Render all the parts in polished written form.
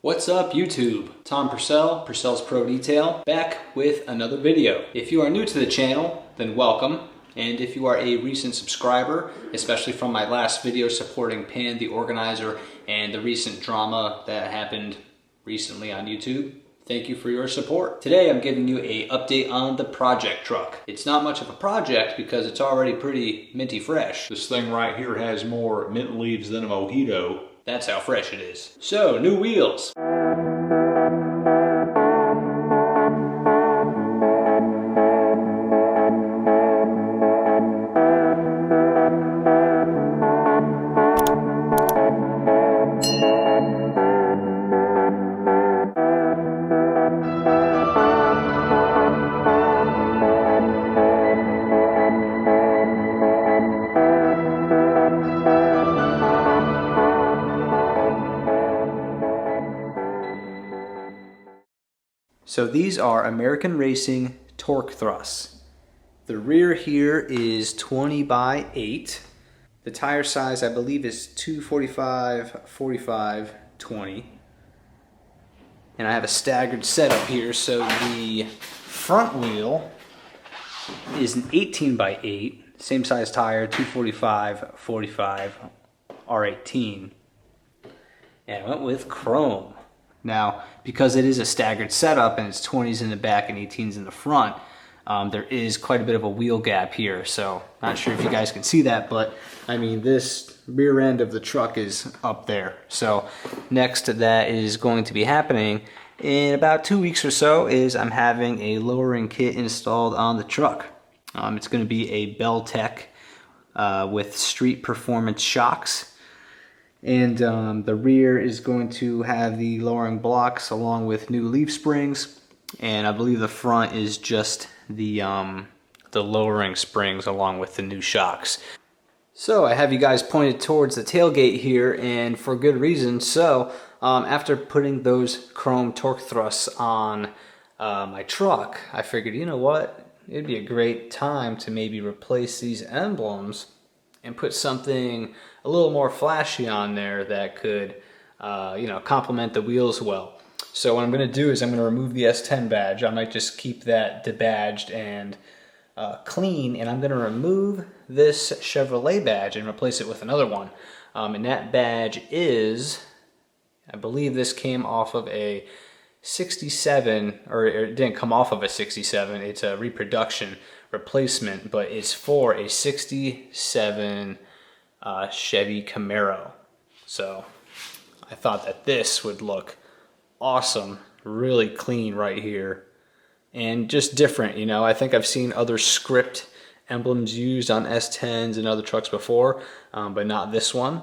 What's up YouTube? Tom Purcell, Purcell's Pro Detail, back with another video. If you are new to the channel, then welcome. And if you are a recent subscriber, especially from my last video supporting Pan the Organizer and the recent drama that happened recently on YouTube, thank you for your support. Today I'm giving you an update on the project truck. It's not much of a project because it's already pretty minty fresh. This thing right here has more mint leaves than a mojito. That's how fresh it is. So, new wheels. So these are American Racing torque thrusts. The rear here is 20 by 8. The tire size I believe is 245, 45, 20. And I have a staggered setup here, so the front wheel is an 18 by 8, same size tire, 245, 45, R18. And I went with chrome. Now, because it is a staggered setup and it's 20s in the back and 18s in the front, there is quite a bit of a wheel gap here. So, not sure if you guys can see that, but I mean, this rear end of the truck is up there. So, next to that is going to be happening in about 2 weeks or so is I'm having a lowering kit installed on the truck. It's going to be a Bell-Tech with street performance shocks. And the rear is going to have the lowering blocks along with new leaf springs, and I believe the front is just the lowering springs along with the new shocks. So I have you guys pointed towards the tailgate here, and for good reason. So after putting those chrome torque thrusts on my truck, I figured, you know what, it'd be a great time to maybe replace these emblems and put something a little more flashy on there that could, complement the wheels well. So what I'm going to do is I'm going to remove the S10 badge. I might just keep that debadged and clean, and I'm going to remove this Chevrolet badge and replace it with another one. And that badge is, I believe this came off of a 67, or it didn't come off of a 67, it's a reproduction replacement, but it's for a 67 Chevy Camaro. So I thought that this would look awesome, really clean right here, and just different. You know, I think I've seen other script emblems used on S10s and other trucks before, but not this one.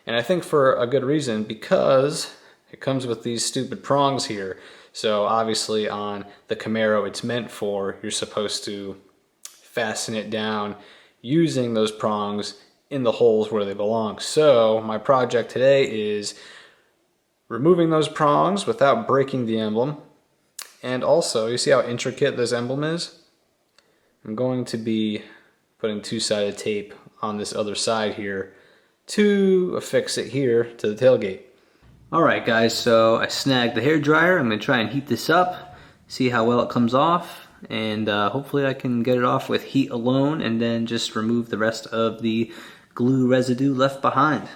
And I think for a good reason, because it comes with these stupid prongs here. So obviously on the Camaro it's meant for, you're supposed to fasten it down using those prongs in the holes where they belong. So my project today is removing those prongs without breaking the emblem. And also, you see how intricate this emblem is? I'm going to be putting two-sided tape on this other side here to affix it here to the tailgate. Alright guys, so I snagged the hairdryer. I'm going to try and heat this up, see how well it comes off, and hopefully I can get it off with heat alone and then just remove the rest of the glue residue left behind.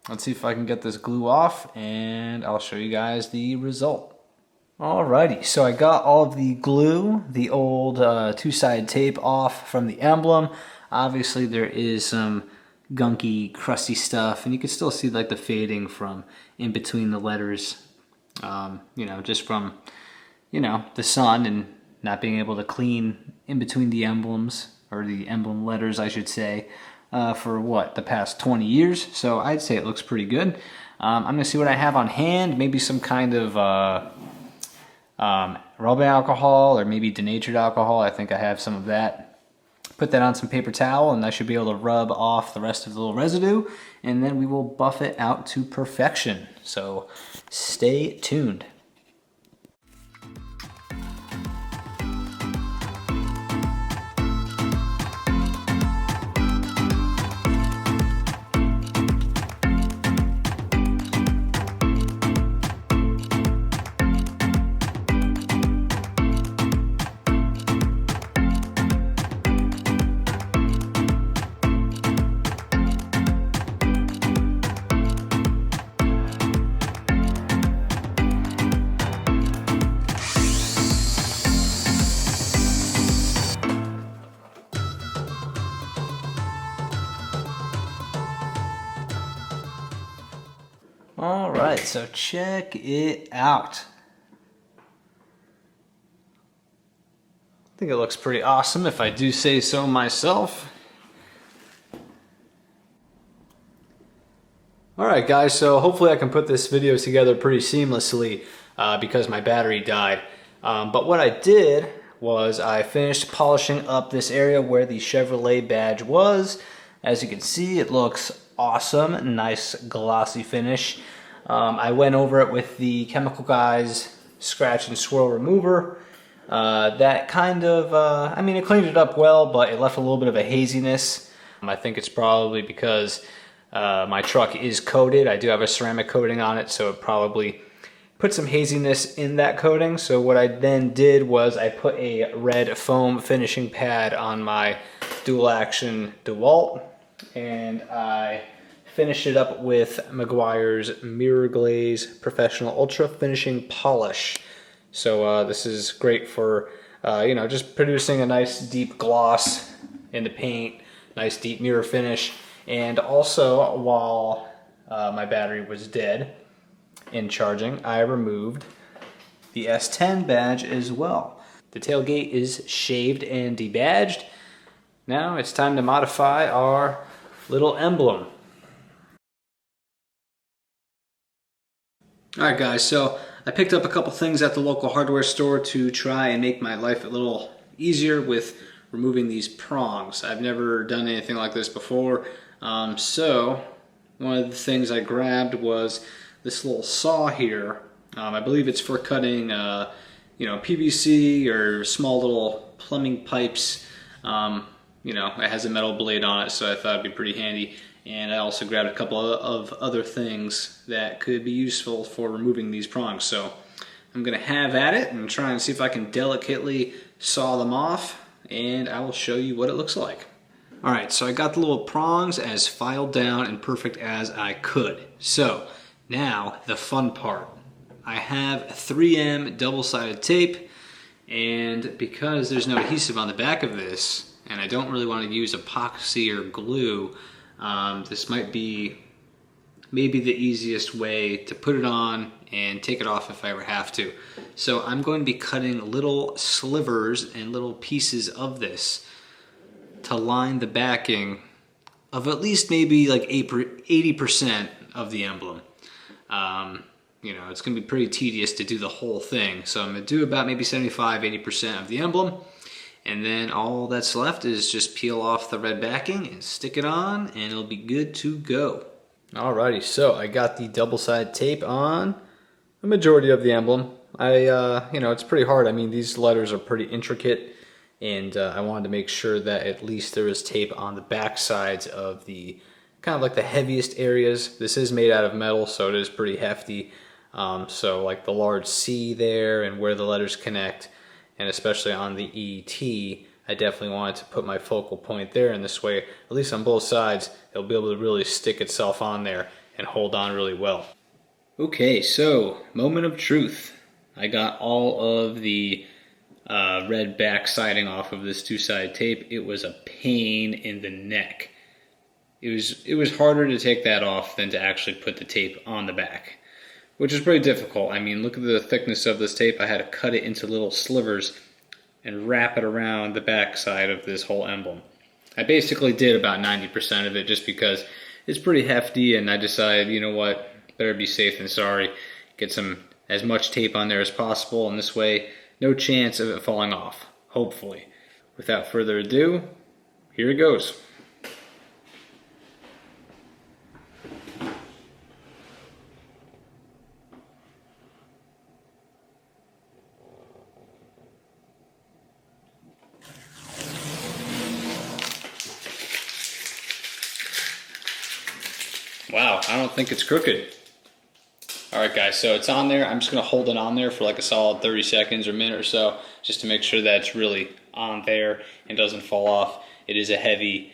let's see if I can get this glue off, and I'll show you guys the result. Alrighty, so I got all of the glue, the old two-sided tape off from the emblem. Obviously there is some gunky, crusty stuff, and you can still see like the fading from in between the letters, you know, just from, you know, the sun and not being able to clean in between the emblems, or the emblem letters I should say, for what, the past 20 years. So I'd say it looks pretty good. I'm gonna see what I have on hand, maybe some kind of rubbing alcohol or maybe denatured alcohol. I think I have some of that. Put that on some paper towel and I should be able to rub off the rest of the little residue, and then we will buff it out to perfection. So stay tuned. All right, so check it out. I think it looks pretty awesome if I do say so myself. All right, guys, so hopefully I can put this video together pretty seamlessly because my battery died. But what I did was I finished polishing up this area where the Chevrolet badge was. As you can see, it looks awesome, nice glossy finish. I went over it with the Chemical Guys scratch and swirl remover. That kind of, I mean, it cleaned it up well, but it left a little bit of a haziness. I think it's probably because my truck is coated. I do have a ceramic coating on it, so it probably put some haziness in that coating. So what I then did was I put a red foam finishing pad on my dual action DeWalt, and I finished it up with Meguiar's Mirror Glaze Professional Ultra Finishing Polish. So this is great for, you know, just producing a nice deep gloss in the paint, nice deep mirror finish. And also, while my battery was dead in charging, I removed the S10 badge as well. The tailgate is shaved and debadged. Now it's time to modify our little emblem. Alright guys, so I picked up a couple things at the local hardware store to try and make my life a little easier with removing these prongs. I've never done anything like this before, so one of the things I grabbed was this little saw here. I believe it's for cutting you know, PVC or small little plumbing pipes. You know, it has a metal blade on it, so I thought it'd be pretty handy. And I also grabbed a couple of other things that could be useful for removing these prongs. So I'm gonna have at it and try and see if I can delicately saw them off, and I will show you what it looks like. All right, so I got the little prongs as filed down and perfect as I could. So now the fun part. I have 3M double-sided tape, and because there's no adhesive on the back of this, and I don't really want to use epoxy or glue, this might be maybe the easiest way to put it on and take it off if I ever have to. So I'm going to be cutting little slivers and little pieces of this to line the backing of at least maybe like 80% of the emblem. You know, it's going to be pretty tedious to do the whole thing. So I'm going to do about maybe 75–80% of the emblem. And then all that's left is just peel off the red backing and stick it on, and it'll be good to go. Alrighty, so I got the double-sided tape on a majority of the emblem. You know, it's pretty hard. I mean, these letters are pretty intricate, and I wanted to make sure that at least there was tape on the back sides of the kind of like the heaviest areas. This is made out of metal, so it is pretty hefty. So like the large C there and where the letters connect, and especially on the ET, I definitely wanted to put my focal point there, and this way, at least on both sides, it'll be able to really stick itself on there and hold on really well. Okay, so moment of truth. I got all of the red back siding off of this two-sided tape. It was a pain in the neck. It was harder to take that off than to actually put the tape on the back, which is pretty difficult. I mean, look at the thickness of this tape. I had to cut it into little slivers and wrap it around the back side of this whole emblem. I basically did about 90% of it just because it's pretty hefty, and I decided, you know what, better be safe than sorry. Get as much tape on there as possible, and this way, no chance of it falling off, hopefully. Without further ado, here it goes. Wow, I don't think it's crooked. Alright guys, so it's on there. I'm just going to hold it on there for like a solid 30 seconds or a minute or so, just to make sure that it's really on there and doesn't fall off. It is a heavy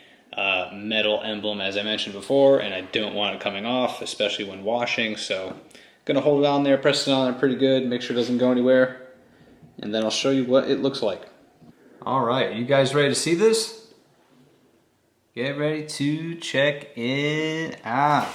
metal emblem, as I mentioned before, and I don't want it coming off, especially when washing. So I'm going to hold it on there, press it on there pretty good, make sure it doesn't go anywhere, and then I'll show you what it looks like. Alright, you guys ready to see this? Get ready to check it out.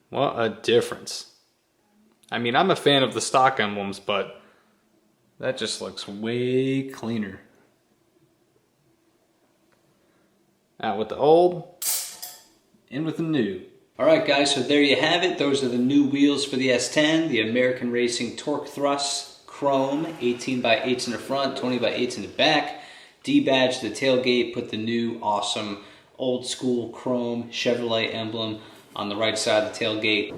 What a difference. I mean, I'm a fan of the stock emblems, but that just looks way cleaner. Out with the old, in with the new. Alright guys, so there you have it. Those are the new wheels for the S10, the American Racing Torque Thrust Chrome, 18 by 8s in the front, 20 by 8s in the back. Debadge the tailgate, put the new awesome old school chrome Chevrolet emblem on the right side of the tailgate.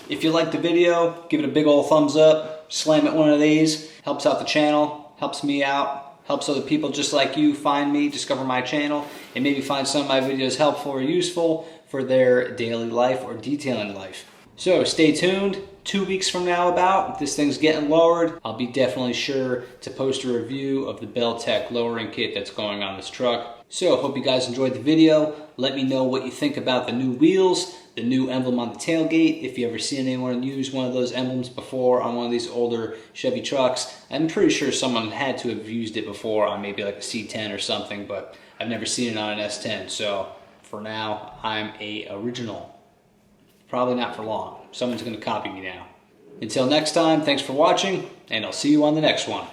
If you liked the video, give it a big old thumbs up, slam it one of these, helps out the channel, helps me out, helps other people just like you find me, discover my channel, and maybe find some of my videos helpful or useful for their daily life or detailing life. So stay tuned. 2 weeks from now if this thing's getting lowered, I'll be definitely sure to post a review of the Beltec lowering kit that's going on this truck. So hope you guys enjoyed the video. Let me know what you think about the new wheels, the new emblem on the tailgate. If you ever seen anyone use one of those emblems before on one of these older Chevy trucks, I'm pretty sure someone had to have used it before on maybe like a C10 or something, but I've never seen it on an S10. So for now, I'm a original. Probably not for long. Someone's going to copy me now. Until next time, thanks for watching, and I'll see you on the next one.